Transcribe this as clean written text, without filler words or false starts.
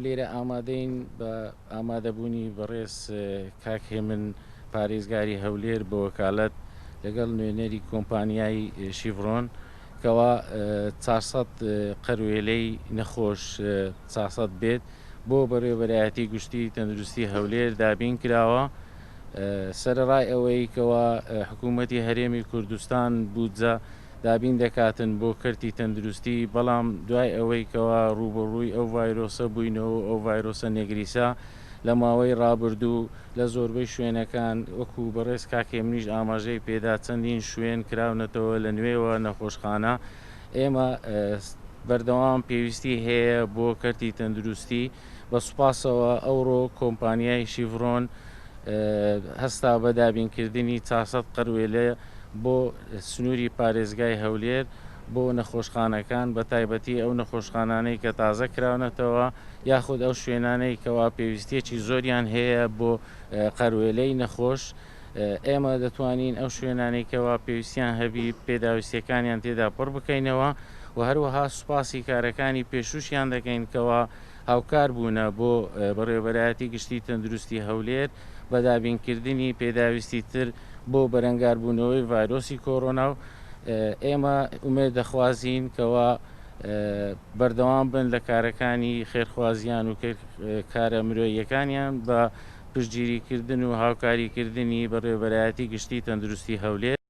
لێرە ئامادەین بە ئامادەبوونی بەڕێز کاک هێمن پارێزگاری هەولێر بە وەکالەت لەگەڵ نوێنەری کۆمپانیای شیڤڕۆن کەوا 400 قەروێلەی نەخۆش 400 بێت بۆ بەڕێوەبەرایەتی گشتی تەندروستی هەولێر دابین کراوە. سەرڕای ئەوەی کەوا حکوومەتی هەرێمی کوردستان بودجە دابین دەکاتن بۆ کەرتی تەندروستی، بەڵام دوای ئەوەی کەوا ڕوبەڕووی ئەو ڤایرۆسە بووینەوە، ئەو ڤایرۆسە نێگریسا لە ماوەی ڕابردوو لە زۆربەی شوێنەکان وەکو بەڕێز کاکێمنیش ئاماژەی پێدا چەندین شوێن کراونەتەوە لە نوێوە نەخۆشخانە. ئێمە بەردەوام پێویستی هەیە بۆ کەرتی تەندروستی. بە سوپاسەوە ئەوڕۆ کۆمپانیای شیڤڕۆن هەستا بە دابینکردنی 400 قەروێلە بۆ سنووری پارێزگای هەولێر بۆ نەخۆشخانەکان، بە تایبەتی ئەو نەخۆشخانانەی کە تازە کراونەتەوە یاخود ئەو شوێنانەی کەوا پێویستیەکی زۆریان هەیە بۆ قەروێلەی نەخۆش. ئێمە دەتوانین ئەو شوێنانەی کەوا پێویستیان هەبی پێداویستیەکانیان تێدا پڕ بکەینەوە و هەروەها سوپاسی کارەکانی پێشوشیان دەکەین کەوا هاوکار بوونە بۆ بەڕێوەبەرایەتی گشتی تەندروستی هەولێر بە دابینکردنی پێداویستی تر بۆ بەرەنگاربوونەوەی ڤایرۆسی کۆڕۆنا. و ئێمە ئومێد دەخوازین کەوا بەردەوام بن لە کارەکانی خێرخوازیان و کارە مرۆییەکانیان بە پشتگیریکردن و هاوکاریکردنی بەڕێوەبەرایەتی گشتی تەندروستی هەولێر.